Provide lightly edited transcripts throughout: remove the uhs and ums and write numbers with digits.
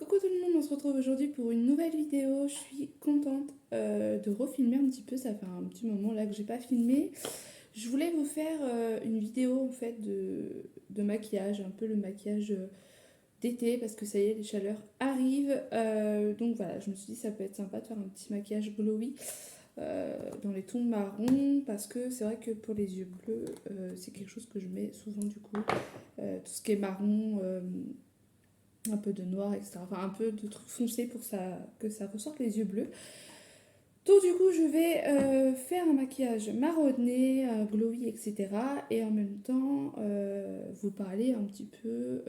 Coucou tout le monde, on se retrouve aujourd'hui pour une nouvelle vidéo. Je suis contente de refilmer un petit peu, ça fait un petit moment là que j'ai pas filmé. Je voulais vous faire une vidéo en fait de maquillage, un peu le maquillage d'été parce que ça y est, les chaleurs arrivent. Donc voilà, je me suis dit ça peut être sympa de faire un petit maquillage glowy dans les tons marron parce que c'est vrai que pour les yeux bleus, c'est quelque chose que je mets souvent du coup. Tout ce qui est marron. Un peu de noir, etc. Enfin, un peu de trucs foncés pour que ça ressorte les yeux bleus. Donc, du coup, je vais faire un maquillage marronné, glowy, etc. Et en même temps, vous parler un petit peu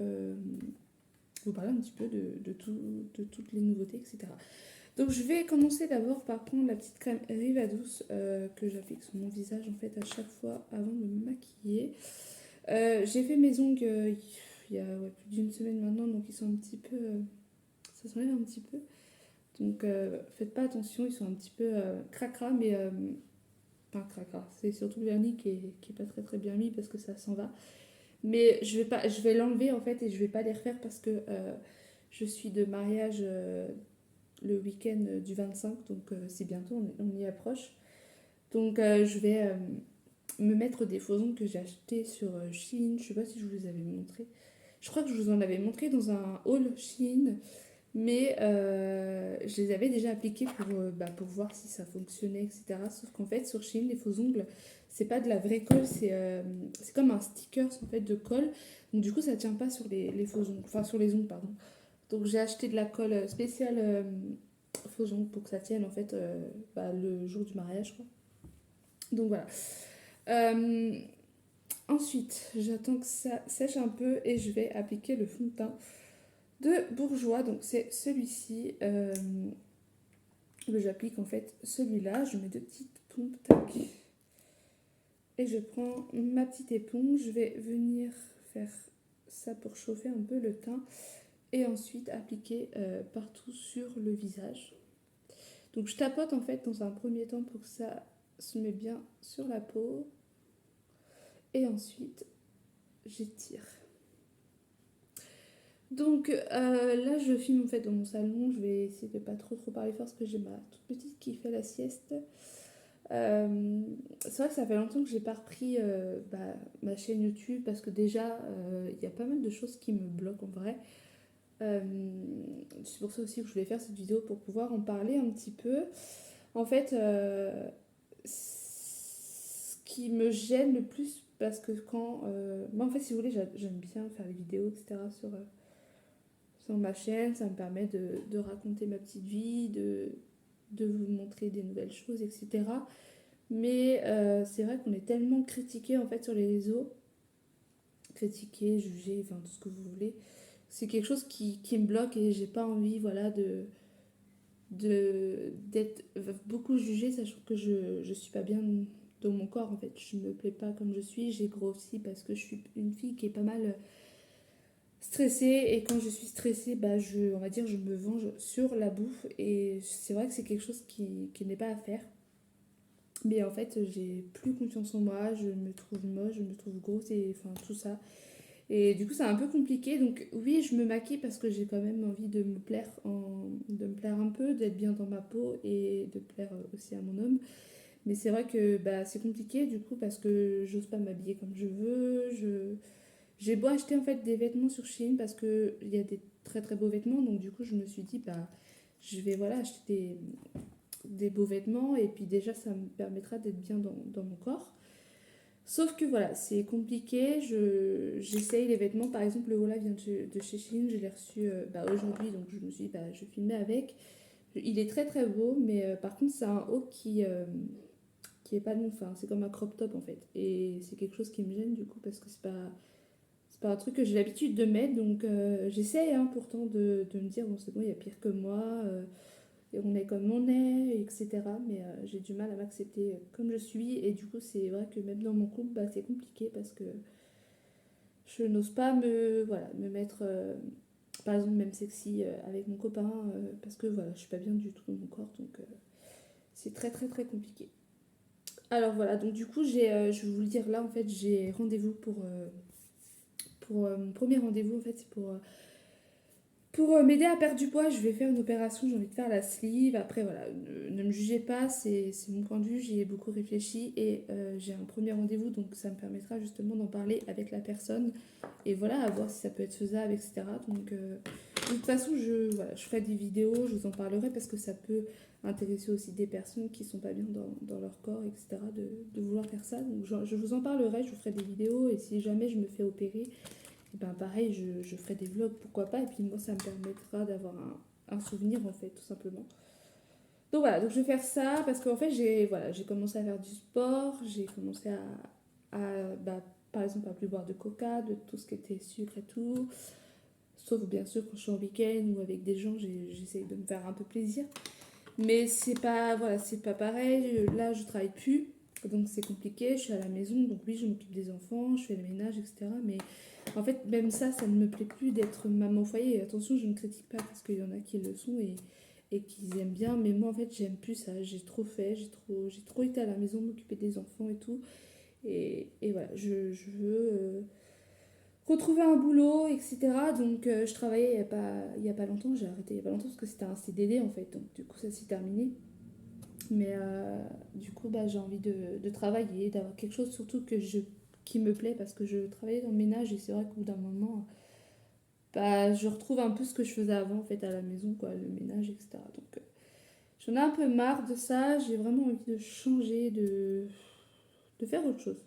de toutes les nouveautés, etc. Donc, je vais commencer d'abord par prendre la petite crème Riva Douce que j'applique sur mon visage en fait à chaque fois avant de me maquiller. J'ai fait mes ongles il y a plus d'une semaine maintenant, donc ils sont un petit peu ça s'enlève un petit peu. Donc faites pas attention, ils sont un petit peu cracra, mais pas cracra. C'est surtout le vernis qui est pas très très bien mis parce que ça s'en va. Mais je vais l'enlever en fait et je vais pas les refaire parce que je suis de mariage le week-end du 25, donc c'est bientôt, on y approche. Donc je vais me mettre des faux ongles que j'ai achetés sur Shein. Je sais pas si je vous les avais montré. Je crois que je vous en avais montré dans un haul Shein. Mais je les avais déjà appliqués pour voir si ça fonctionnait, etc. Sauf qu'en fait, sur Shein, les faux ongles, c'est pas de la vraie colle, c'est comme un sticker en fait, de colle. Donc du coup, ça tient pas sur les faux ongles, enfin sur les ongles, pardon. Donc j'ai acheté de la colle spéciale faux ongles pour que ça tienne en fait le jour du mariage, quoi. Donc voilà. Euh, Ensuite, j'attends que ça sèche un peu et je vais appliquer le fond de teint de Bourjois. Donc c'est celui-ci. J'applique en fait celui-là. Je mets deux petites pompes, tac. Et je prends ma petite éponge. Je vais venir faire ça pour chauffer un peu le teint. Et ensuite appliquer partout sur le visage. Donc je tapote en fait dans un premier temps pour que ça se mette bien sur la peau. Et ensuite j'étire. Donc là, je filme en fait dans mon salon. Je vais essayer de pas trop parler fort parce que j'ai ma toute petite qui fait la sieste. C'est vrai que ça fait longtemps que j'ai pas repris ma chaîne YouTube parce que déjà, il y a pas mal de choses qui me bloquent en vrai. Euh, c'est pour ça aussi que je voulais faire cette vidéo pour pouvoir en parler un petit peu. En fait, ce qui me gêne le plus parce que moi en fait si vous voulez j'aime bien faire des vidéos etc sur ma chaîne, ça me permet de raconter ma petite vie, de vous montrer des nouvelles choses, etc. Mais c'est vrai qu'on est tellement critiqué en fait sur les réseaux, critiqué, jugé, enfin tout ce que vous voulez. C'est quelque chose qui me bloque et j'ai pas envie voilà, d'être beaucoup jugée, sachant que je suis pas bien dans mon corps en fait. Je me plais pas comme je suis, j'ai grossi parce que je suis une fille qui est pas mal stressée et quand je suis stressée, on va dire, je me venge sur la bouffe et c'est vrai que c'est quelque chose qui n'est pas à faire. Mais en fait, j'ai plus confiance en moi, je me trouve moche, je me trouve grosse et enfin tout ça. Et du coup, c'est un peu compliqué. Donc oui, je me maquille parce que j'ai quand même envie de me plaire un peu, d'être bien dans ma peau et de plaire aussi à mon homme. Mais c'est vrai que c'est compliqué du coup parce que j'ose pas m'habiller comme je veux. J'ai beau acheter en fait des vêtements sur Shein parce qu'il y a des très très beaux vêtements. Donc du coup, je me suis dit, je vais voilà, acheter des beaux vêtements et puis déjà ça me permettra d'être bien dans mon corps. Sauf que voilà, c'est compliqué, j'essaye les vêtements, par exemple le Wola vient de chez Shein, je l'ai reçu aujourd'hui donc je me suis dit je filmais avec. Il est très très beau mais par contre c'est un haut qui est pas long, enfin c'est comme un crop top en fait et c'est quelque chose qui me gêne du coup parce que c'est pas un truc que j'ai l'habitude de mettre donc j'essaye hein, pourtant de me dire bon c'est bon il y a pire que moi, et on est comme on est, etc. Mais j'ai du mal à m'accepter comme je suis. Et du coup, c'est vrai que même dans mon couple, c'est compliqué parce que je n'ose pas me mettre, par exemple, même sexy avec mon copain parce que voilà, je suis pas bien du tout dans mon corps. Donc c'est très très très compliqué. Alors voilà, donc du coup, je vais vous le dire là, en fait, j'ai rendez-vous pour mon premier rendez-vous, en fait, c'est Pour m'aider à perdre du poids, je vais faire une opération, j'ai envie de faire la sleeve. Après, voilà, ne me jugez pas, c'est mon point de vue, j'y ai beaucoup réfléchi et j'ai un premier rendez-vous, donc ça me permettra justement d'en parler avec la personne et voilà, à voir si ça peut être faisable, etc. Donc, de toute façon, voilà, je ferai des vidéos, je vous en parlerai parce que ça peut intéresser aussi des personnes qui sont pas bien dans leur corps, etc. De vouloir faire ça. Donc, je vous en parlerai, je vous ferai des vidéos et si jamais je me fais opérer, et ben pareil, je ferai des vlogs, pourquoi pas. Et puis moi, ça me permettra d'avoir un souvenir, en fait, tout simplement. Donc voilà, donc je vais faire ça parce qu'en fait, j'ai commencé à faire du sport. J'ai commencé bah, par exemple, à plus boire de coca, de tout ce qui était sucre et tout. Sauf bien sûr quand je suis en week-end ou avec des gens, j'essaye de me faire un peu plaisir. Mais c'est pas pareil. Là, je travaille plus. Donc c'est compliqué, je suis à la maison, donc oui, je m'occupe des enfants, je fais le ménage, etc. Mais en fait, même ça ne me plaît plus d'être maman au foyer. Et attention, je ne critique pas parce qu'il y en a qui le sont et qui aiment bien. Mais moi, en fait, j'aime plus ça. J'ai trop fait, j'ai trop été à la maison, m'occuper des enfants et tout. Et voilà, je veux retrouver un boulot, etc. Donc, je travaillais il y a pas longtemps. J'ai arrêté il y a pas longtemps parce que c'était un CDD en fait. Donc, du coup, ça s'est terminé. Mais du coup, bah, j'ai envie de travailler, d'avoir quelque chose surtout qui me plaît parce que je travaillais dans le ménage et c'est vrai qu'au bout d'un moment, bah, je retrouve un peu ce que je faisais avant en fait à la maison, quoi, le ménage, etc. Donc j'en ai un peu marre de ça, j'ai vraiment envie de changer, de faire autre chose.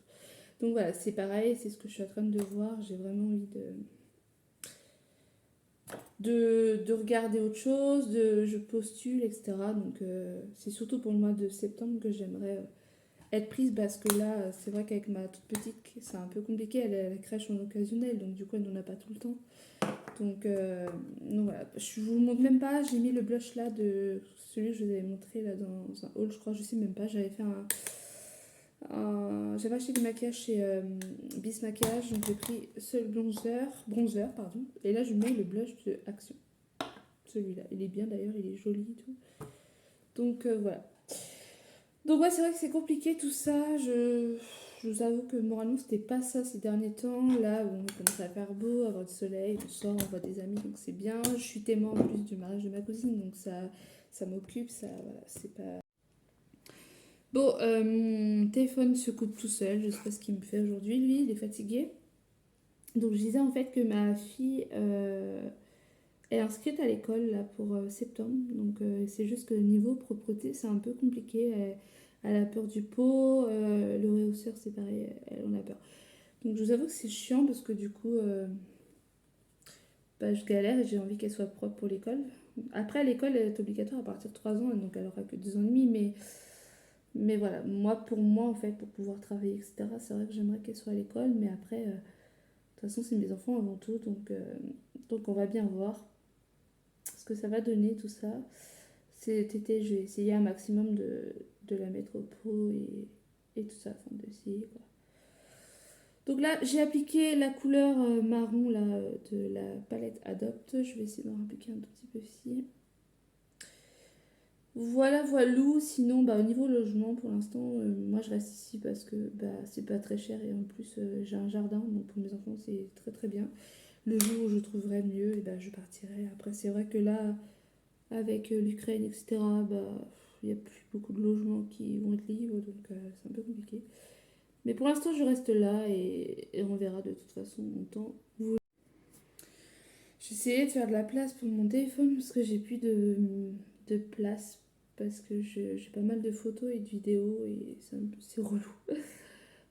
Donc voilà, c'est pareil, c'est ce que je suis en train de voir, j'ai vraiment envie de regarder autre chose, je postule, etc. Donc c'est surtout pour le mois de septembre que j'aimerais être prise parce que là, c'est vrai qu'avec ma toute petite, c'est un peu compliqué, elle est à la crèche en occasionnel, donc du coup elle n'en a pas tout le temps. Donc voilà, je vous montre même pas, j'ai mis le blush là de celui que je vous avais montré là dans un haul, je crois, je sais même pas, j'avais fait j'avais acheté du maquillage chez Bis Maquillage, donc j'ai pris ce bronzer, pardon, et là je mets le blush de Action, celui-là, il est bien d'ailleurs, il est joli et tout. Donc voilà. Donc ouais, c'est vrai que c'est compliqué tout ça, je vous avoue que moralement c'était pas ça ces derniers temps. Là, bon, il commence à faire beau, avoir du soleil, on sort, on voit des amis, donc c'est bien. Je suis témoin en plus du mariage de ma cousine, donc ça m'occupe, ça, voilà, c'est pas... Bon, mon téléphone se coupe tout seul, je sais pas ce qu'il me fait aujourd'hui, lui, il est fatigué. Donc je disais en fait que ma fille est inscrite à l'école là pour septembre, donc c'est juste que niveau propreté c'est un peu compliqué. Elle a peur du pot, le réhausseur c'est pareil, elle en a peur. Donc je vous avoue que c'est chiant parce que du coup, bah, je galère et j'ai envie qu'elle soit propre pour l'école. Après, l'école est obligatoire à partir de 3 ans, donc elle aura que 2 ans et demi. Mais voilà, pour moi, en fait, pour pouvoir travailler, etc., c'est vrai que j'aimerais qu'elle soit à l'école. Mais après, de toute façon, c'est mes enfants avant tout. Donc on va bien voir ce que ça va donner, tout ça. Cet été, je vais essayer un maximum de la mettre au pot et tout ça, enfin d'essayer quoi. Donc là, j'ai appliqué la couleur marron là, de la palette Adopt. Je vais essayer d'en appliquer un tout petit peu ici. Voilà, voilou. Sinon, bah, au niveau logement, pour l'instant, moi je reste ici parce que bah, c'est pas très cher et en plus j'ai un jardin, donc pour mes enfants c'est très très bien. Le jour où je trouverai mieux, et bah, je partirai. Après, c'est vrai que là, avec l'Ukraine, etc., bah, il n'y a plus beaucoup de logements qui vont être libres, donc c'est un peu compliqué. Mais pour l'instant, je reste là et on verra de toute façon mon temps. J'essayais de faire de la place pour mon téléphone parce que j'ai plus de place. Parce que j'ai pas mal de photos et de vidéos et c'est relou.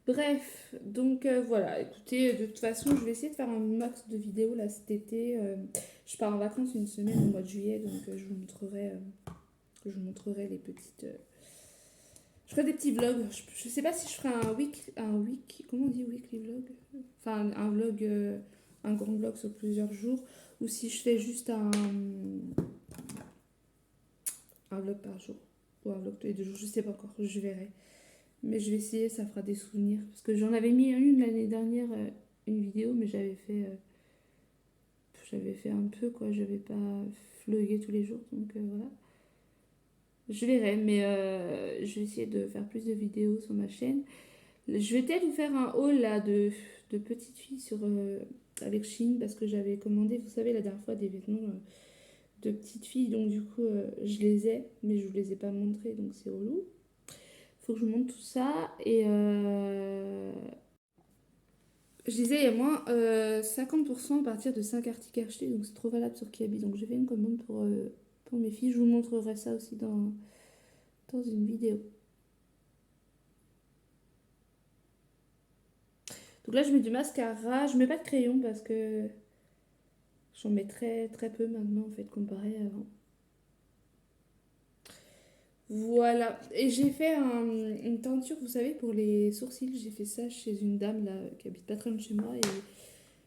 Bref, donc voilà, écoutez, de toute façon, je vais essayer de faire un max de vidéos là cet été. Je pars en vacances une semaine au mois de juillet, donc je vous montrerai les petites. Je ferai des petits vlogs. Je sais pas si je ferai comment on dit weekly vlog? Enfin, un vlog, un grand vlog sur plusieurs jours, ou si je fais juste un vlog par jour, ou un vlog tous les 2 jours, je sais pas encore, je verrai. Mais je vais essayer, ça fera des souvenirs. Parce que j'en avais mis une l'année dernière, une vidéo, mais j'avais fait un peu quoi, j'avais pas vlogué tous les jours, donc voilà. Je verrai, mais je vais essayer de faire plus de vidéos sur ma chaîne. Je vais peut-être vous faire un haul là de petite fille avec Shein parce que j'avais commandé, vous savez, la dernière fois des vêtements de petite fille. Donc du coup, je les ai, mais je vous les ai pas montrés, donc c'est relou. Faut que je vous montre tout ça. Et je disais, il y a moins 50% à partir de 5 articles achetés, donc c'est trop valable sur Kiabi. Donc j'ai fait une commande pour mes filles. Je vous montrerai ça aussi dans une vidéo. Donc là, je mets du mascara. Je mets pas de crayon parce que j'en mets très, très peu maintenant, en fait, comparé à avant. Voilà. Et j'ai fait une teinture, vous savez, pour les sourcils. J'ai fait ça chez une dame là, qui habite pas très loin de chez moi. Et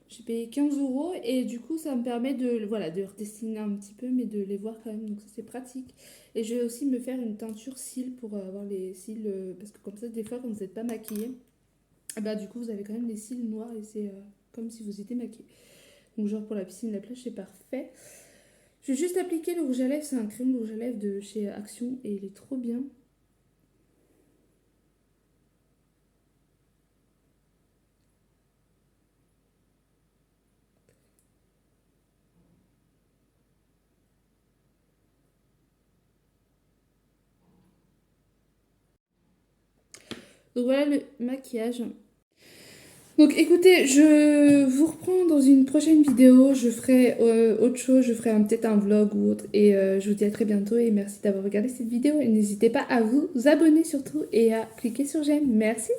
j'ai payé 15 euros. Et du coup, ça me permet voilà, de redessiner un petit peu, mais de les voir quand même. Donc ça, c'est pratique. Et je vais aussi me faire une teinture cils pour avoir les cils. Parce que comme ça, des fois, quand vous n'êtes pas maquillé, bah, du coup, vous avez quand même les cils noirs. Et c'est comme si vous étiez maquillé. Donc genre pour la piscine, la plage, c'est parfait. Je vais juste appliquer le rouge à lèvres. C'est un crayon de rouge à lèvres de chez Action. Et il est trop bien. Donc voilà le maquillage. Donc écoutez, je vous reprends dans une prochaine vidéo. Je ferai autre chose, je ferai peut-être un vlog ou autre. Et je vous dis à très bientôt et merci d'avoir regardé cette vidéo. Et n'hésitez pas à vous abonner surtout et à cliquer sur j'aime. Merci.